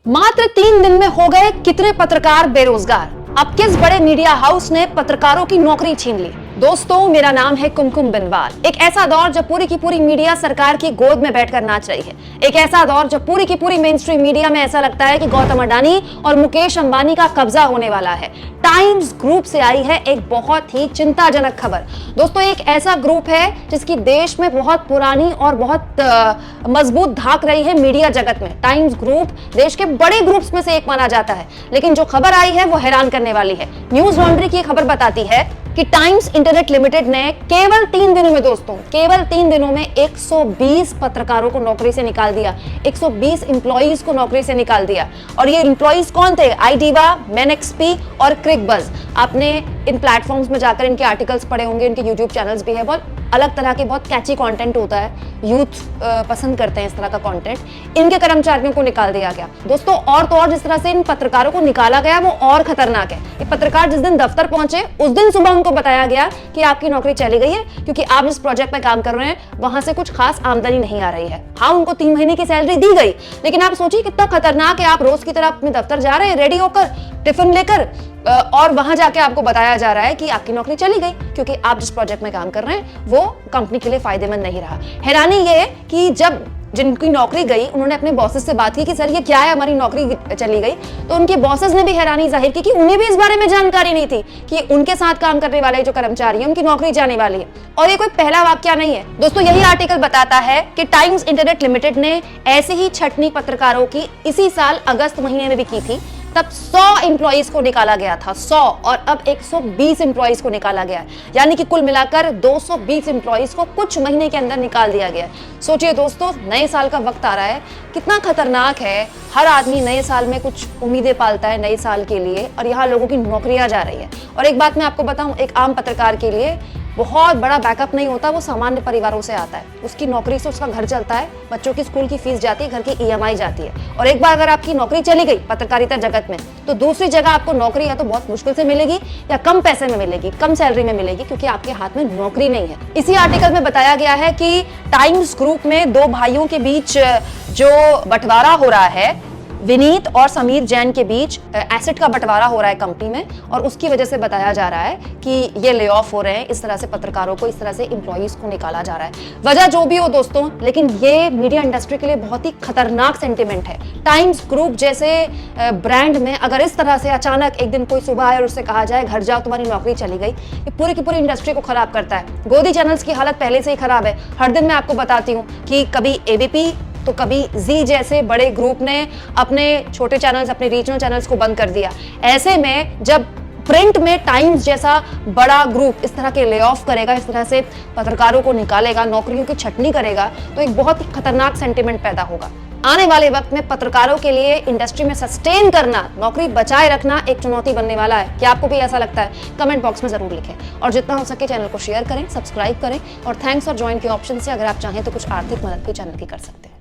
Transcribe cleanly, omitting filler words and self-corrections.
मात्र 3 दिन में हो गए कितने पत्रकार बेरोजगार। अब किस बड़े मीडिया हाउस ने पत्रकारों की नौकरी छीन ली। दोस्तों, मेरा नाम है कुमकुम बिनवाल। एक ऐसा दौर जब पूरी की पूरी मीडिया सरकार की गोद में बैठकर नाच रही है। एक ऐसा दौर जब पूरी की पूरी मेन स्ट्रीम मीडिया में ऐसा लगता है कि गौतम अडानी और मुकेश अंबानी का कब्जा होने वाला है। टाइम्स ग्रुप से आई है एक बहुत ही चिंताजनक खबर। दोस्तों, एक ऐसा ग्रुप है जिसकी देश में बहुत पुरानी और बहुत मजबूत धाक रही है मीडिया जगत में। टाइम्स ग्रुप देश के बड़े ग्रुप्स में से एक माना जाता है, लेकिन जो खबर आई है वो हैरान करने वाली है। न्यूज लॉन्ड्री की खबर बताती है कि टाइम्स इंटरनेट लिमिटेड ने केवल 3 दिनों में, दोस्तों केवल 3 दिनों में 120 पत्रकारों को नौकरी से निकाल दिया। 120 एम्प्लॉइज को नौकरी से निकाल दिया। और ये एम्प्लॉइज कौन थे? आईडीवा, मेनएक्सपी और क्रिकबज। आपने इन प्लेटफॉर्म्स में जाकर इनके आर्टिकल्स पढ़े होंगे, इनके यूट्यूब चैनल्स भी है। बहुत अलग तरह के बहुत कैची कंटेंट होता है, यूथ पसंद करते हैं इस तरह का कंटेंट। इनके कर्मचारियों को निकाल दिया गया। दोस्तों, और तो और जिस तरह से इन पत्रकारों को निकाला गया वो और खतरनाक है। ये पत्रकार जिस दिन दफ्तर पहुंचे उस दिन सुबह उनको बताया गया कि आपकी नौकरी चली गई है, क्योंकि आप जिस प्रोजेक्ट में काम कर रहे हैं वहां से कुछ खास आमदनी नहीं आ रही है। हाँ, उनको 3 महीने की सैलरी दी गई, लेकिन आप सोचिए कितना खतरनाक है। आप रोज की तरह अपने दफ्तर जा रहे हैं रेडी होकर, टिफिन लेकर, और वहां जाके आपको बताया जा रहा है कि आपकी नौकरी चली गई, क्योंकि आप जिस प्रोजेक्ट में काम कर रहे हैं वो कंपनी के लिए फायदेमंद नहीं रहा। हैरानी ये है कि जब जिनकी नौकरी गई उन्होंने अपने बॉसेस से बात की कि सर ये क्या है, हमारी नौकरी चली गई, तो उनके बॉसेस ने भी हैरानी जाहिर की कि उन्हें भी इस बारे में जानकारी नहीं थी कि उनके साथ काम करने वाले जो कर्मचारी हैं उनकी नौकरी जाने वाली है। और ये कोई पहला वाकया नहीं है दोस्तों। यही आर्टिकल बताता है कि टाइम्स इंटरनेट लिमिटेड ने ऐसे ही छटनी पत्रकारों की इसी साल अगस्त महीने में भी की थी। तब 100 एम्प्लॉइज को निकाला गया था, 100, और अब 120 एम्प्लॉइज को निकाला गया है। यानी कि कुल मिलाकर 220 एम्प्लॉइज को कुछ महीने के अंदर निकाल दिया गया। सोचिए दोस्तों, नए साल का वक्त आ रहा है, कितना खतरनाक है। हर आदमी नए साल में कुछ उम्मीदें पालता है नए साल के लिए, और यहाँ लोगों की नौकरियां जा रही है। और एक बात मैं आपको बताऊं, एक आम पत्रकार के लिए बहुत बड़ा बैकअप नहीं होता, वो सामान्य परिवारों से आता है। उसकी नौकरी से उसका घर चलता है, बच्चों की स्कूल की फीस जाती है, घर की ईएमआई जाती है। और एक बार अगर आपकी नौकरी चली गई पत्रकारिता जगत में, तो दूसरी जगह आपको नौकरी या तो बहुत मुश्किल से मिलेगी या कम पैसे में मिलेगी, कम सैलरी में मिलेगी, क्योंकि आपके हाथ में नौकरी नहीं है। इसी आर्टिकल में बताया गया है कि टाइम्स ग्रुप में 2 भाइयों के बीच जो बंटवारा हो रहा है, विनीत और समीर जैन के बीच एसेट का बंटवारा हो रहा है कंपनी में, और उसकी वजह से बताया जा रहा है कि ये ले ऑफ हो रहे हैं। इस तरह से पत्रकारों को, इस तरह से एम्प्लॉइज को निकाला जा रहा है। वजह जो भी हो दोस्तों, लेकिन ये मीडिया इंडस्ट्री के लिए बहुत ही खतरनाक सेंटिमेंट है। टाइम्स ग्रुप जैसे ब्रांड में अगर इस तरह से अचानक एक दिन कोई सुबह आए और उससे कहा जाए घर जाओ तुम्हारी नौकरी चली गई, ये पूरी की पूरी इंडस्ट्री को खराब करता है। गोदी चैनल्स की हालत पहले से ही खराब है। हर दिन मैं आपको बताती हूँ कि कभी एबीपी तो कभी जी जैसे बड़े ग्रुप ने अपने छोटे चैनल्स, अपने रीजनल चैनल्स को बंद कर दिया। ऐसे में जब प्रिंट में टाइम्स जैसा बड़ा ग्रुप इस तरह के ले ऑफ करेगा, इस तरह से पत्रकारों को निकालेगा, नौकरियों की छटनी करेगा, तो एक बहुत ही खतरनाक सेंटिमेंट पैदा होगा। आने वाले वक्त में पत्रकारों के लिए इंडस्ट्री में सस्टेन करना, नौकरी बचाए रखना एक चुनौती बनने वाला है। क्या आपको भी ऐसा लगता है? कमेंट बॉक्स में जरूर लिखें, और जितना हो सके चैनल को शेयर करें, सब्सक्राइब करें, और थैंक्स और ज्वाइन के ऑप्शन से अगर आप चाहें तो कुछ आर्थिक मदद भी चैनल की कर सकते हैं।